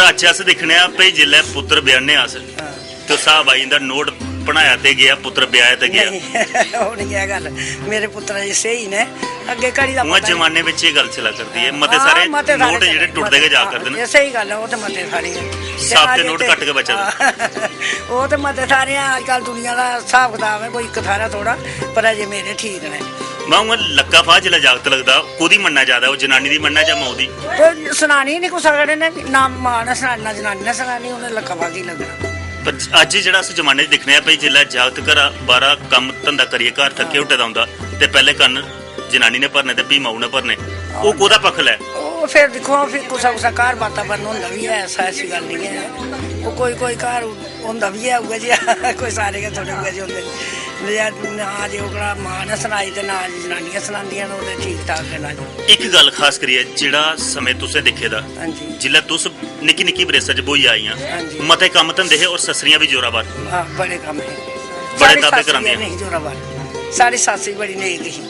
पर अच अस दिक्खने भाई जिसलै पुत्र ब्याहने अस तो साहब आई जंदा नोट बनाया ते गया पुत्र ब्याह ते गया ਉਹ ਨਹੀਂ ਹੈ ਗੱਲ ਮੇਰੇ ਪੁੱਤਰ ਜੀ ਸਹੀ ਨੇ ਅੱਗੇ ਘੜੀ ਦਾ ਉਹ ਜਮਾਨੇ ਵਿੱਚ ਇਹ ਗੱਲ ਚਲਾ ਕਰਦੀ ਹੈ ਮਤੇ ਸਾਰੇ ਨੋਟ ਜਿਹੜੇ ਟੁੱਟਦੇ ਗਏ ਜਾ ਕਰਦੇ ਨੇ ਸਹੀ ਗੱਲ ਹੈ ਉਹ ਤੇ ਮਤੇ ਸਾਰੇ ਸਾਫ ਤੇ ਨੋਟ ਕੱਟ ਕੇ ਬਚਦਾ ਉਹ ਤੇ ਮਤੇ ਸਾਰੇ ਅੱਜ ਕੱਲ ਦੁਨੀਆ ਦਾ ਹਿਸਾਬ ਕਿਤਾਬ ਹੈ ਕੋਈ ਇੱਕ ਥਾਰਾ ਥੋੜਾ ਪਰ ਅਜੇ ਮੇਰੇ ਠੀਕ ਨੇ मैं लक्का फा जिला जागत लगता कुदी मनना ज्यादा वो जनानी दी मनना या माऊ दी सुनानी नहीं कुछ अगले ने ना मां ने सुनानी ना जनानी ने सुनानी उन्हें लक्का फा की लगना पर अज जेड़ा अस जमाने च दिक्खने भाई जिला जागत घर बारा कम धंधा करिए घर थके हुट्टे दा हुंदा ते पहले कन्न जनानी ने भरने ते भी माऊ ने भरने वो कोदा पक्ख लै फिर देखो फिर कुसा कुसा घर वातावरण होंदा भी है ऐसी गल नहीं है वो कोई घर होंदा भी है उ'ऐ जेहा कोई सारे गै थोड़े उ'ऐ जेहे होंदे ना जे ओकड़ा मां ने सनाई ते ना जनानियां सनांदियां न ओह्दे ठीक ठाक ना एक गल खास करिए जेड़ा समय तुसें दिक्खे दा जिल्लै तुस निक्की निक्की बरेसा च बोई आईयां मते कम्म धंदे हे और ससरियां भी जोरावर हां बड़े कम्म हे बड़े दादे करांदियां नहीं जोरावर साडी सस्स भी बड़ी नेक ही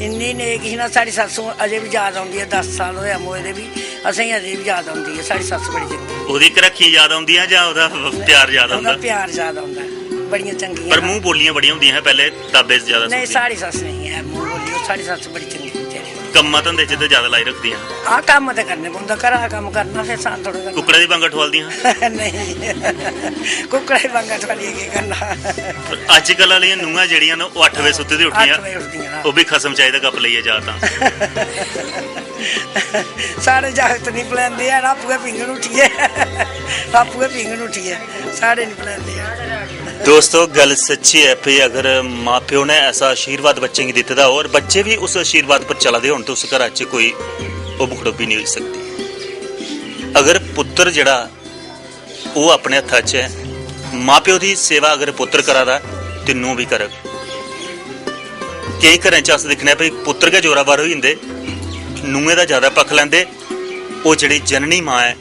इन्नी नेक ही ना साडी सस्स अजे भी याद आउंदी है 10 साल होया मोए दे भी असें अजे भी याद आउंदी है साडी सस्स बड़ी चंगी ओदी करखी याद आउंदी है जां ओदा प्यार याद आउंदा प्यार याद आउंदा बड़ियां चंगियां पर मुंह बोलियां बड़ियां होंदियां हैं पहले ताबे ज्यादा नहीं साडी सस्स नहीं है मुंह बोली साडी सस्स बड़ी चंगी कम्मा धंधे च ते ज्यादा लाई रखदियां हां काम ते करने पौंदा घरा दा काम करना फिर सान थोड़ा करना कुकड़े दी बंगा ठवालदियां नहीं कुकड़े दी बंगा ठवालिए के करना अजकल वालियां नुंहां जेड़ियां न 8 बजे सुत्ती दी उठदियां ओ भी खसम चाहिदा कप लईए जा तां सारे जागत नहीं पलैंदे हैं आपूं पिंगन उठिए आपूं पिंगन उठिए सारे नहीं पलैंदे हैं दोस्तों गल सच्ची है भाई अगर माँ प्यो ने ऐसा आशीर्वाद बच्चे की दिता और बच्चे भी उस आशीर्वाद पर चला दे तो उस घर च कोई उबखड़ोबी नहीं हो सकती अगर पुत्र जड़ा वो अपने हथा च है माँ प्यो की सेवा अगर पुत्र करा दा तो नूं भी करग कई घर च अस दिक्खने भाई पुत्र गै जोरावर हो जांदे नूहें दा ज्यादा पक्ख लैंदे वो जिहड़ी जननी माँ है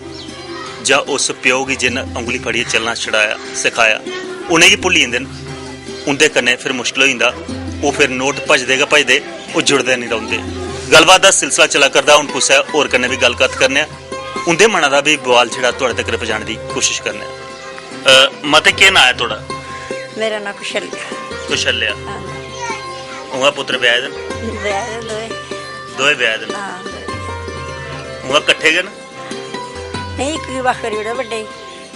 जां उस प्यो की जिन उंगली फड़िए चलना छड़ाया सिखाया उन्हें गी भुल्ली जंदे न उंदे कन्नै फिर मुश्किल हो जांदा वो फिर नोट भजदे गै भजदे वो जुड़दे नहीं रौंदे गलबात का सिलसिला चला करदा हुण कुसै होर कन्नै भी गलबात करने उंदे मना दा भी बुआल जेह्ड़ा तुहाडे तक पजाने दी कोशिश करने मते केह् नां है तुहाडा मेरा नां कुशल्या कुशल्या उ'आं पुत्र ब्याहे दे दोए ब्याहे दे उ'आं कट्ठे गै न नहीं इक गी बक्ख करी ओड़ेआ बड्डे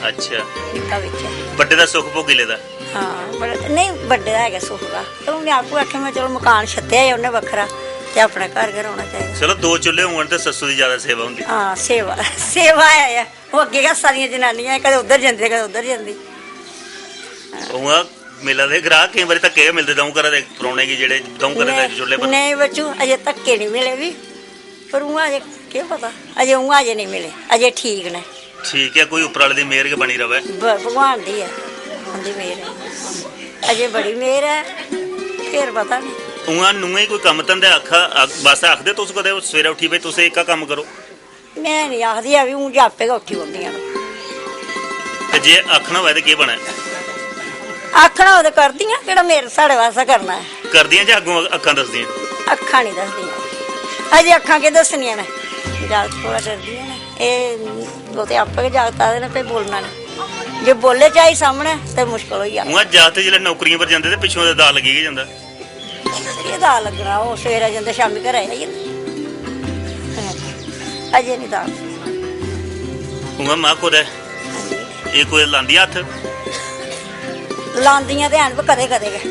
अच्छा निक्का बिच बड्डे दा सुख भोगी लेदा हां बड़ा नहीं बड्डे दा है सुख दा ते उन्हें आपू आखे मैं चलो मकान छत्तेआ है उन्हें बखरा ते अपने घर घर होना चाहिए चलो दो चुल्हे होण ते सस्सू दी ज्यादा सेवा हुंदी हां सेवा है वो अगे का सारियां जनानियां कदे उधर जंदी कदे उधर जंदी उ'आं मेला दे ग्राहक कई बारी धक्के मिलदे दऊं घरा दे परौणे गी जेह्ड़े दऊं घरा दे चुल्हे पर नहीं बच्चू अजे धक्के नहीं मिले भी पर उ'आं अजे केह् पता अजे उ'आं अजे नहीं मिले अजे ठीक ने ठीक है कोई उपर वाले दी मेहर के बनी रवे भगवान दी है उंदी मेहर है अजे बड़ी मेहर है फिर पता नहीं उ'आं नूहें कोई कम्म धंदे आखा बस आखदे तुस कदे सवेरे उठी भाई तुस एह्का कम्म करो मैं नहीं आखदी है भी हूँ जापे गै उठी पौंदियां ते जे आखना होवे ते केह् बने आखना हो ते करदियां केह्ड़ा मेरे साढ़े वास्ते करना है करदियां जां अग्गों अक्खां दसदियां अक्खां नहीं दसदियां अजे अक्खां के दसनियां ने जागत थोड़ा डरदियां ने एह् वो ते आपे गै जागत आखदे ने भाई बोलना ने जे बोले चाही सामने ते मुश्किल होई जा उ'आं जागत जिसलै नौकरियां पर जांदे ते पिच्छों ते दा लगी गै जंदा एह् दा लग्गना ओह् सवेरे जंदे शामी घरै आई जंदे अजे नहीं दा उ'आं मां कुदै एह् कोई लांदी हत्थ लांदियां ते हैन पर कदें कदें गै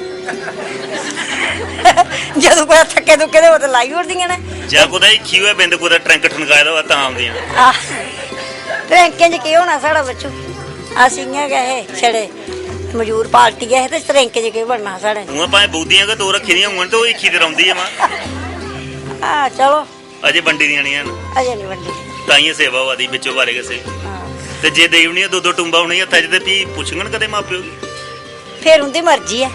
जदूं कुदै थक्के दुक्के दे हो ते लाई ओड़दियां ने जां कुदै हिक्खी होऐ बिंद कुदै ट्रैंक ठनकाए दा होऐ तां आਉਂदियां ट्रैंकें च केह् होना साढ़ा बच्चू अस इ'यां गै हे छड़े मजूर पार्टी गै हे ते ट्रैंकें च केह् बनना साढ़े उ'आं भाएं बूदियां गै दो रक्खी दियां होङन ते ओह् हिक्खी ते रौंह्दी ऐ मां हां चलो अजे बंडी दियां निं हैन अजे नहीं बंडी ताइयें सेवा होआ दी बिच्चों बारे गै सेही ते जे देई ओड़नियां दो दो टुंबा उ'नें हत्था च ते फ्ही पुच्छङन कदें मां प्यो गी फिर उंदी मर्जी है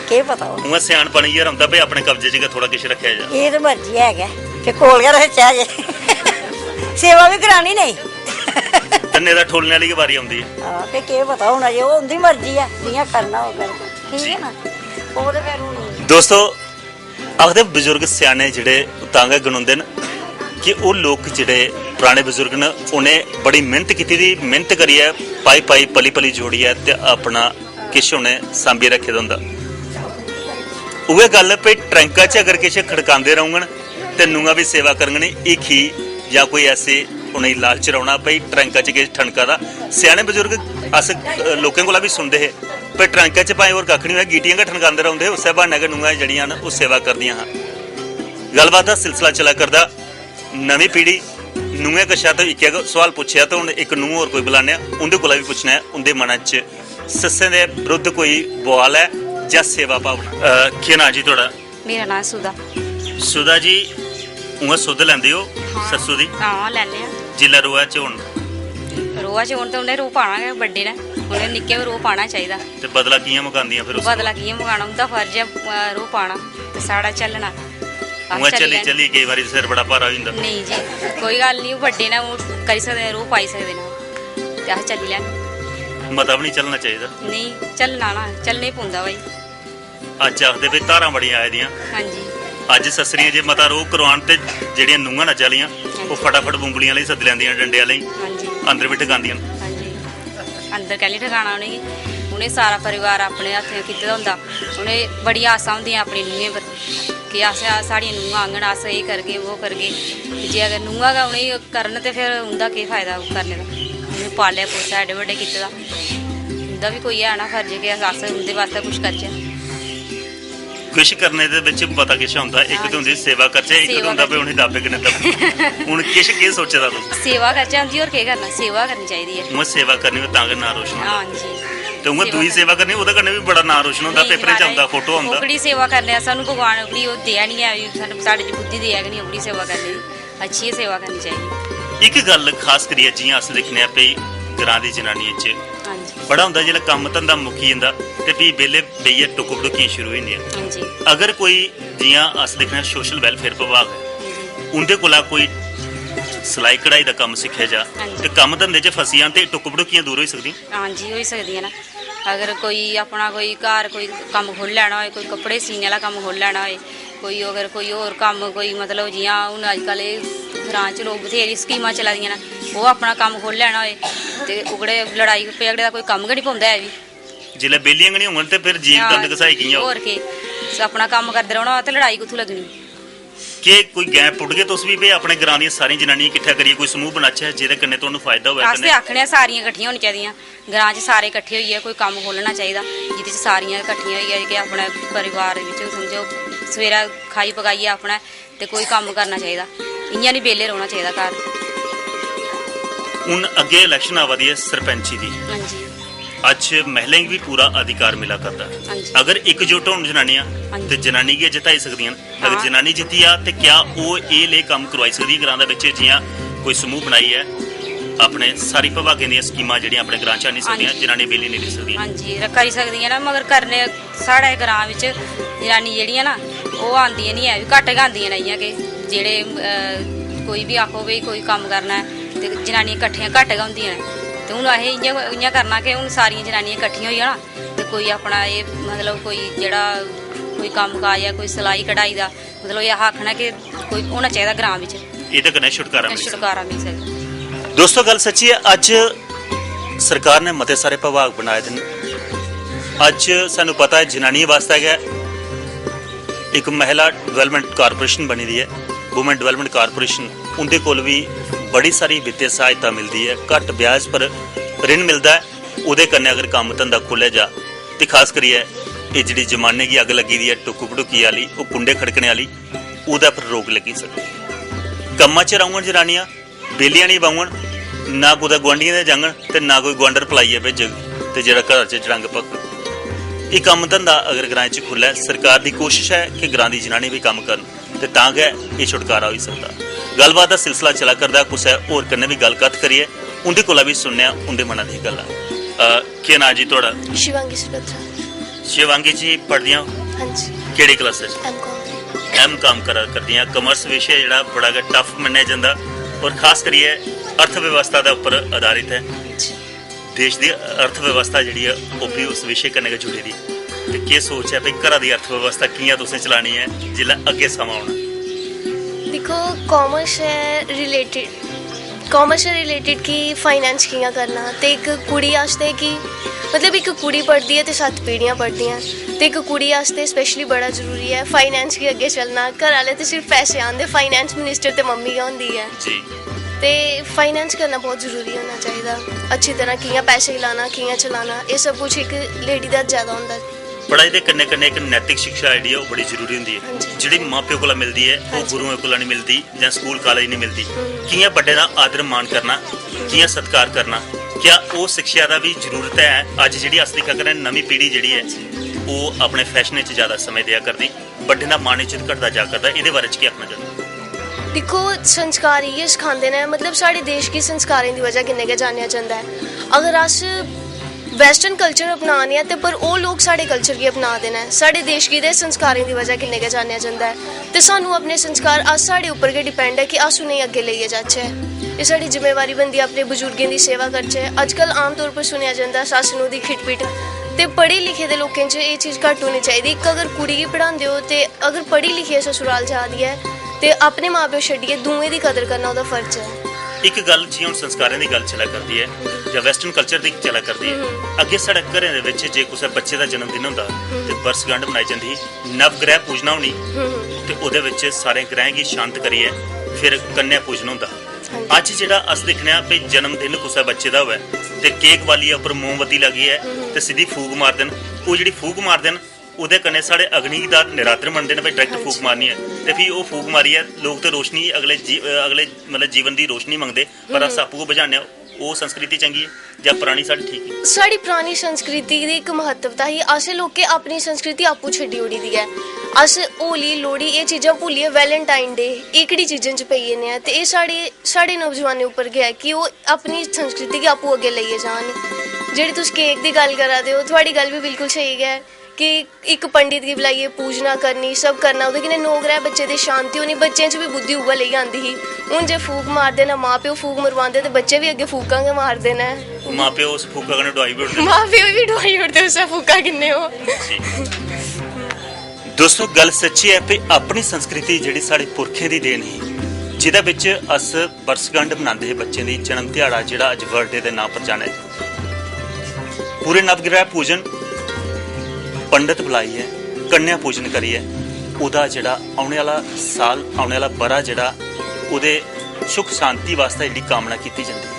केह् पता उ'आं स्यानपन इ'यै रौंह्दा भाई अपने कब्जे च गै थोड़ा किश रक्खेआ जा एह् ते मर्जी है गै ते कोल गै रक्खेआ जे सेवा भी करानी नहीं तन्ने दा ठोलने वाली गै बारी औंदी है हां ते केह् पता हुन अजे ओह् उंदी मर्जी है जि'यां करना हो कर ठीक है ना ओह् ते फिर हुन दोस्तों आखदे बजुर्ग स्याने जेह्ड़े तां गै गनोंदे न कि वो लोग जिहड़े पुराने बजुर्ग न उन्हें बड़ी मेहनत की दी, मेहनत करिए पाई पाई पली पली जोड़िए ते अपना किश उन्हें सांभिए रखे दा हुंदा। उहे गल भई ट्रैंका च अगर किश खड़कांदे रहूंगन ते नूंहां भी सेवा करन एक ही या कोई ऐसे उन्हें लालच रौना भई ट्रैंका च किश ठनका दा। सियाने बजुर्ग अस लोकें कोला भी सुनदे हे भई ट्रैंका च भाएं होर कक्ख नहीं होया गीटियां गै ठनकांदे रौंदे, उस्सै बहाने गै नूंहां जड़ियां न ओह् सेवा करदियां हां। गलबात दा सिलसिला चला करदा। नवीं पीढ़ी नूंहें कशा तो इक्कै सवाल पुच्छेआ तो हुण इक नूंह होर कोई बुलाने उंदे कोला भी पुच्छना है उंदे मनै च सस्सें दे विरुद्ध कोई बुआल है जां सेवा भावना। केह् नां जी तुहाड़ा? मेरा नाम सुधा। सुधा जी उ'आं सुध लैंदे हो सस्सू दी? हाँ लैने जिल्लै रोआ च होण रोआ च होन ते उ'नें रोह् पाना गै, बड्डे ने उ'नें निक्के भी रोह् पाना चाहिदा। ते बदला कि'यां मकांदियां फिर? बदला कि'यां मकाना, उं'दा फर्ज है रोह् पाना ते साढ़ा चलना। उ'आं चली चली केईं बारी सिर बड़ा भारा होई जंदा। नहीं जी कोई गल्ल नहीं, बड्डे ने ओह् करी सकदे, रोह् पाई सकदे न ते अस चली लैने। मता भी नहीं चलना चाहिदा? नहीं चलना ना, चलने पौंदा भाई। अज्ज आखदे भी धारां बड़ियां आए दियां। हाँ जी अज्ज ससरियां जे मता रोह् करवान ते जेह्ड़ियां नूंहां न चलियां ओह् फटाफट बुंगलियां लेई सद्दी लैंदियां, डंडे आह्लें हाँ जी अंदर भी टकांदियां। हाँ जी अंदर कैली ठकाना उ'नेंगी, उ'नें सारा परिवार अपने हत्थें कीते दा होंदा। उ'नें बड़ी आसां होंदियां अपनी नूहें पर कि अस साढ़ियां नूहां आङन, अस एह् करगे वो करगे। जे अगर नूहां गै उ'नेंगी करन ते फिर उं'दा केह् फायदा करने दा? उ'नें पालेआ पोसेआ एड्डे बड्डे कीते दा, उं'दा भी कोई है ना फर्ज कि अस उं'दे वास्ते कुछ करचै। किश करने दे बिच पता किश होंदा, इक ते होंदी सेवा करचै, इक ते होंदा भाई उ'नें दाबे कन्नै दब। हुन किश केह् सोचे दा तुस? सेवा करचै होंदी, होर केह् करना, सेवा करनी चाहिदी है। उ'आं सेवा करनी होऐ तां गै नां रोशन होंदा। हाँ जी ते उ'आं दूई सेवा करनी ओह्दे कन्नै भी बड़ा नां रोशन होंदा, पेपरें च औंदा, फोटो औंदा। ओकड़ी सेवा करने सानूं भगवान ओकड़ी ओह् देआ नहीं है, साढ़े च बुद्धि देआ गै नहीं ओकड़ी सेवा करने दी। अच्छी सेवा करनी चाहिदी। इक गल्ल खास करियै जि'यां अस दिक्खने आं भई ग्रां दी जनानियें च हाँ जी बड़ा होंदा जेल्लै कम्म धंधा मुक्की जंदा ते फ्ही बेल्ले बेहियै टुक टुकियां शुरू होई जंदियां। हाँ जी अगर कोई जि'यां अस दिक्खने आं सोशल वेलफेयर विभाग है हाँ जी उं'दे कोला कोई सिलाई कढ़ाई दा कम्म सिक्खेआ जा ते कम्म धंधे च फसी जान ते टुक टुकियां दूर होई सकदियां। हाँ जी होई सकदियां ना। अगर कोई अपना कोई घर कोई कम्म खोल्ली लैना होए, कोई कपड़े सीने आह्ला कम्म खोल्ली लैना होए, कोई अगर कोई होर कम्म कोई मतलब जि'यां हून अजकल ग्रां च लोग बथेरी स्कीमां चला दियां न, ओह् अपना कम्म खोल्ली लैना होए ते ओकड़े लड़ाई झगड़े दा कोई कम्म गै नहीं पौंदा है बी। जिल्लै बेलियां गै निं होङन ते फिर जीव दंद घसाई कि'यां होग? होर केह् अपना कम्म करदे रौह्ना ते लड़ाई कुत्थूं लग्गनी? केह् कोई गैं पुट्टगे तुस भी भई अपने ग्रां दियां सारियां जनानियां किट्ठा करियै कोई समूह बनाचै जेह्दे कन्नै तुहानूं फायदा होऐ? अस ते आखने आं सारियां कट्ठियां होनी चाहिदियां, ग्रां च सारे कट्ठे होइयै कोई कम्म खोल्लना चाहिदा जिह्दे च सारियां कट्ठियां होइयै कि अपने परिवार बिच समझो सवेरै खाई पकाइयै अपना ते कोई कम्म करना चाहिदा, इ'यां नहीं बेह्ले रौह्ना चाहिदा घर। हून अग्गें इलैक्शन आवा दी है सरपंची दी, हाँ जी अज्ज महिलाएं गी भी पूरा अधिकार मिला करदा है। हाँ जी अगर एकजुट होन जनानियां हाँ जी। ते जनानी गी जिताई सकदियां न। अगर हाँ। जनानी जित्ती आ ते क्या ओह् एह् लेह् कम्म करवाई सकदी है ग्रां दे बिच जि'यां कोई समूह बनाइयै अपने सारी विभागें दियां स्कीमां जेह्ड़ियां अपने ग्रां च आनी सकदियां, हाँ जी। जनानी बेली नहीं रेही सकदियां? हाँ जी करी सकदियां ना, मगर करने साढ़े ग्रां बिच जनानी जेह्ड़ियां ना ओह् आंदियां नहीं है, घट्ट गै आंदियां न। इ'यां कि जेह्ड़े कोई भी आखो भाई कोई कम्म करना है ते जनानियां कट्ठियां घट्ट गै होंदियां न। ते हून असें इ'यां करना कि हून सारियां जनानियां कट्ठियां होई जाना ते कोई अपना एह् मतलब कोई जेह्ड़ा कोई कम्म काज है कोई सिलाई कढ़ाई दा मतलब एह् आखना कि कोई होना चाहिदा ग्रां बिच, एह्दे कन्नै छुटकारा मिली सकदा। छुटकारा मिल सकदा। दोस्तों गल सच्ची है, अज्ज सरकार ने मते सारे विभाग बनाए दे न। अज्ज सानू पता है जनानियें वास्ते गै एक महिला डेवलपमेंट कारपोरेशन बनी दी है, वुमेन डेवलपमेंट कारपोरेशन। उंदे कोल भी बड़ी सारी वित्तीय सहायता मिलती है, घट्ट ब्याज पर ऋण मिलता है। उहदे कन्नै अगर कम्म धंधा खोलिया जा ते खास करियै एह् जेह्ड़ी जमाने गी अग्ग लगी दी है टुक्क भड़ुकी आह्ली, ओह् कुंडे खड़कने आह्ली, ओह्दे पर रोक लगी सकदी। कम्मा च रौङन जनानियां, बेलियां नहीं बौङन, ना कुदै गुआंढियें दे जाङन ते ना कोई गुआंढर पलाइयै भेजग ते जेह्ड़ा घर च जड़ंग पक। एह् कम्म धंधा अगर ग्रां च खुल्लै, सरकार दी कोशिश है कि ग्रां दी जनानी भी कम्म करन ते तां गै एह् छुटकारा होई सकदा। गल्लबात दा सिलसिला चला करदा, कुसै होर कन्नै भी गल्ल कत्थ करियै उं'दे कोला भी सुनने आं उं'दे मना दी गल्लां। केह् नां जी थुआढ़ा? शिवांगी सुभद्रा। शिवांगी जी पढ़दियां हाँ जी केह्ड़ी क्लास च? M.Com। M.Com करा करदियां। कमर्स विशे जेह्ड़ा बड़ा गै टफ मन्नेआ जंदा और खास करियै अर्थव्यवस्था दे उप्पर आधारित है। देश दी अर्थव्यवस्था जेह्ड़ी है ओह् भी उस विशे कन्नै गै जुड़ी दी। ते केह् सोच है भाई घरा दी अर्थव्यवस्था कि'यां तुसें चलानी है जेल्लै अग्गें समां औना? देखो कॉमर्स है रिलेटेड कि फाइनेंस कि'यां करना ते एक कुड़ी आस्ते कि मतलब एक कुड़ी पढ़दी है ते 7 पीढ़ियां पढ़दियां ते एक कुड़ी आस्ते स्पेशली बड़ा जरूरी है फाइनेंस गी अग्गे चलना। घर आह्ले ते सिर्फ पैसे आंदे, फाइनेंस मिनिस्टर ते मम्मी गै होंदी है जी। ते फाइनेंस करना बहुत ज़रूरी होना चाहिए, अच्छी तरह कि'यां पैसे लाना कि'यां चलाना, ये सब कुछ एक लेडी दा ज़्यादा होंदा। पढ़ाई दे कन्नै कन्नै एक नैतिक शिक्षा जेह्ड़ी है ओह् बड़ी जरूरी होंदी हाँ जी। है, जेह्ड़ी मां प्यो कोला मिलदी है हाँ ओह् जी। गुरुएं कोला नहीं मिलदी जां स्कूल कालेज नहीं मिलदी। कि'यां बड्डे दा आदर मान करना, कि'यां सत्कार करना, क्या ओह् शिक्षा दा भी जरूरत है? अज्ज जेह्ड़ी अस दिक्खा करने नमीं पीढ़ी जेह्ड़ी है ओह् अपने फैशने च ज़्यादा समय देआ करदी, बड्डे दा मान इज्जत घटदा जा करदा, एह्दे बारे च केह् आखना चाਹੁंदे? दिक्खो संस्कार इ'यै सखांदे न, मतलब साढ़े देश गी संस्कारें दी वजह कन्नै गै जानेआ जंदा है। अगर अस वैस्टर्न कल्चर अपनाने आं ते पर ओह् लोग साढ़े कल्चर गी अपना दे न, साढ़े देश गी ते संस्कारें दी वजह कन्नै गै जानेआ जंदा है ते सानू अपने संस्कार अस साढ़े उप्पर गै डिपेंड है कि अस उ'नेंगी अग्गे लेइयै जाचै। एह् साढ़ी जिम्मेवारी बनदी है अपने बजुर्गें दी सेवा करचै। अज्जकल आम तौर पर सुनेआ जंदा सस्स नूं दी खिटपिट ते पढ़े लिखे दे लोकें च एह् चीज़ घट्ट होनी चाहिदी। इक अगर कुड़ी गी पढ़ांदे हो ते अगर पढ़ी लिखियै ससुराल जा दी है ते अपने मां प्यो छड्डियै दूएं दी कदर करना ओह्दा फर्ज है। एक गल जि'यां हून संस्कारें दी गल चला करदी है जां वैस्टर्न कल्चर दी चला करदी है, अग्गे साढ़े घरें दे विच जे कुसै बच्चे दा जन्मदिन होंदा ते बरसगंढ मनाई जंदी ही, नवग्रह पूजना होनी ते ओह्दे विच सारे ग्रहें गी शांत करियै फिर कन्या पूजन होंदा। अज्ज जेह्ड़ा अस दिक्खने आं भई जन्मदिन कुसै बच्चे दा होऐ ते केक वालियै उप्पर मोमबत्ती लागियै ते सिद्धी फूक मारदे न। ओह् जेह्ड़ी फूक मारदे न ओह्दे कन्नै साढ़े अग्नि दा निरादर मनदे न भई डायरैक्ट फूक मारनी है ते फ्ही ओह् फूक मारियै लोग ते रोशनी अगले मतलब जीवन दी रोशनी मंगदे, पर अस आपूं बजाने ओह् संस्कृति चंगी है जां परानी साढ़ी ठीक है? साढ़ी परानी संस्कृति दी इक महत्वता ही असें लोकें अपनी संस्कृति आपूं छड्डी ओड़ी दी है। अस होली लोहड़ी एह् चीज़ां भुल्लियै वैलेंटाइन डे एह्कड़ी चीज़ें च पेई जन्ने आं ते एह् साढ़े नौजवानें उप्पर गै है कि ओह् अपनी संस्कृति गी आपूं अग्गें लेइयै जान। जेह्ड़ी तुस केक दी गल्ल करा दे हो, थुआड़ी गल्ल बी बिल्कुल स्हेई गै कि एक पंडित गी बुलाइयै पूजना करनी, सब करना, ओह्दे कन्नै 9 ग्रह बच्चे दी शांति होनी, बच्चें च बी बुद्धि उ'ऐ लेई आंदी ही। हून जे फूक मारदे न मां प्यो फूक मरवांदे ते बच्चे बी अग्गें फूकां गै मारदे न। मां प्यो उस फूका कन्नै डुआई बी उड़दे, मां प्यो बी डुआई उड़दे उस्सै फूका किन्ने हो। दोस्तों गल सच्ची है भई अपनी संस्कृति जेह्ड़ी साढ़े पुरखें दी देन ही, जिहदे बिच अस बरसगंढ मनांदे हे बच्चें दी जन्म ध्याड़ा जेह्ड़ा अज्ज बर्थडे दे नाम पर जाने पूरे नवग्रह पूजन पंडित बुलाइयै कन्या पूजन करियै ओह्दा जेह्ड़ा औने आह्ला साल औने आह्ला बरा जेह्ड़ा ओह्दे सुख शांति वास्ते जेह्ड़ी कामना कीती जंदी है।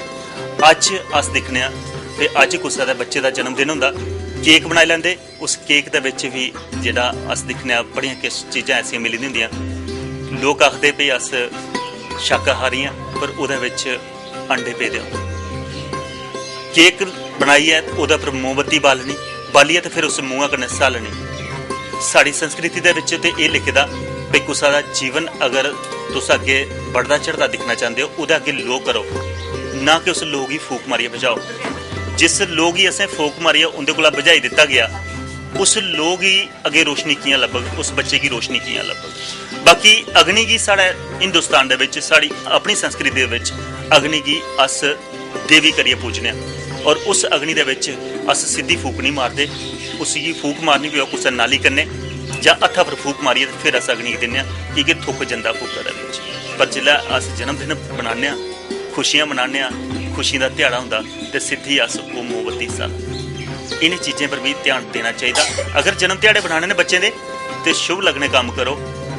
अज्ज अस दिक्खने आं ते अज्ज कुसै दे बच्चे दा जन्मदिन होंदा, केक बनाई लैंदे, उस केक दे विच भी जेह्ड़ा अस दिक्खने आं बड़ियां किश चीज़ां ऐसियां मिली दियां होंदियां। लोक आखदे भई अस शाकाहारी आं पर ओह्दे विच अंडे पेदे होंदे। केक बनाइयै ओह्दे उप्पर मोमबत्ती बालियै ते फिर उस मूंहा कन्नै सालनी। साड़ी संस्कृति दे विच ते एह् लिखे दा भई कुसै दा जीवन अगर तुस अग्गे बढ़दा चढ़दा दिक्खना चाहंदे हो ओह्दे अग्गे लो करो, ना कि उस लोग गी फूक मारियै बजाओ। जिस लोग गी असें फूक मारियै उंदे कोला बजाई दित्ता गया, उस लोग गी अग्गे रोशनी कि'यां लब्भग, उस बच्चे गी रोशनी कि'यां लब्भग? बाकी अग्नि गी साढ़े हिंदुस्तान दे विच साड़ी अपनी संस्कृति दे विच अग्नि गी अस देवी करियै पूजने आं और उस अग्नि दे विच अस सिद्धी फूक नहीं मारदे। उसी फूक मारनी पवै कुसै नाली कन्नै जां हत्था पर फूक मारियै फिर अस अग्नि गी दिन्ने आं कि थुक्क जंदा फूका दे विच। पर जिल्लै अस जन्मदिन मनाने आं, खुशियां मनाने आं, खुशी दा ध्याड़ा होंदा ते सिद्धी अस ओह् मोमबत्ती साल। इन्हें चीज़ें पर भी ध्यान देना चाहिए। अगर जन्म ध्याड़े बनाने ने बच्चें दे ते शुभ लगने कम्म करो,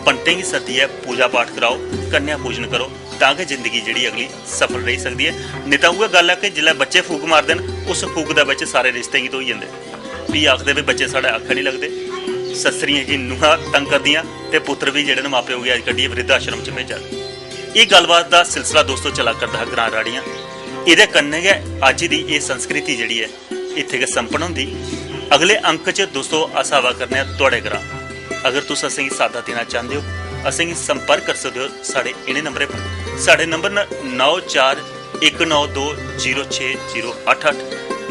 पंडितें गी सद्दियै पूजा पाठ कराओ, कन्या पूजन करो, तां गै जिंदगी जेह्ड़ी अगली सफल रेही सकदी है। नहीं तां उ'ऐ गल्ल है कि जिल्लै बच्चे फूक मारदे न उस फूक दे बिच सारे रिश्ते गी धोई जंदे। फ्ही आखदे भी बच्चे साढ़े आक्खै नहीं लगदे, सस्सरियां गी नूहां तंग करदियां ते पुत्तर भी जेह्ड़े न मां प्यो गी अज्ज कड्ढियै वृद्ध आश्रम च भेजा दे। एह् गल्लबात दा सिलसिला दोस्तों चला करदा हा ग्रां राड़ियां। एह्दे कन्नै गै अज्ज दी एह् संस्कृति जेह्ड़ी है इत्थै गै संपन्न होंदी। अगले अंक च दोस्तों अस आवा करने आं तुआढ़े ग्रां। अगर तुस असेंगी सादा देना चाहते हो असेंगी संपर्क कर सकते हो साढ़े इन्हें नंबरें पर। साढ़े नंबर न 9419206088।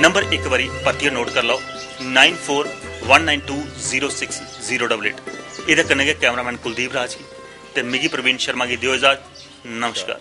नंबर एक बारी परतियै नोट कर लो 9419206088। एह्दे कन्नै गै कैमरामैन कुलदीप राज गी ते मिगी प्रवीण शर्मा गी दियो इजाजत। नमस्कार।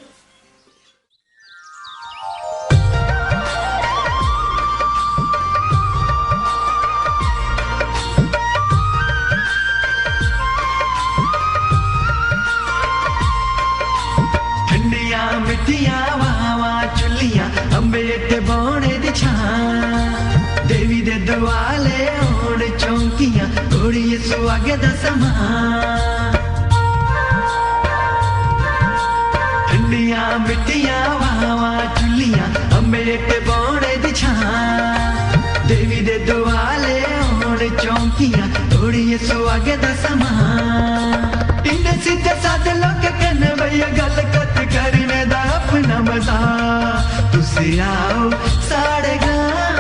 चौंकियां अंबे ते बौने दी छां देवी दे दुआले होण चौंकियां कुड़िए सुहागे दा समान ठंडियां मिट्टियां वावां चुल्लियां अंबे ते बौने दी छां देवी दे दुआले होण चौंकियां कुड़िए सुहागे दा समान इन्ने सीधे साधे लोग कन्ने भैया गल कत करने दा अपना मजा तुसी आओ साढ़े गांव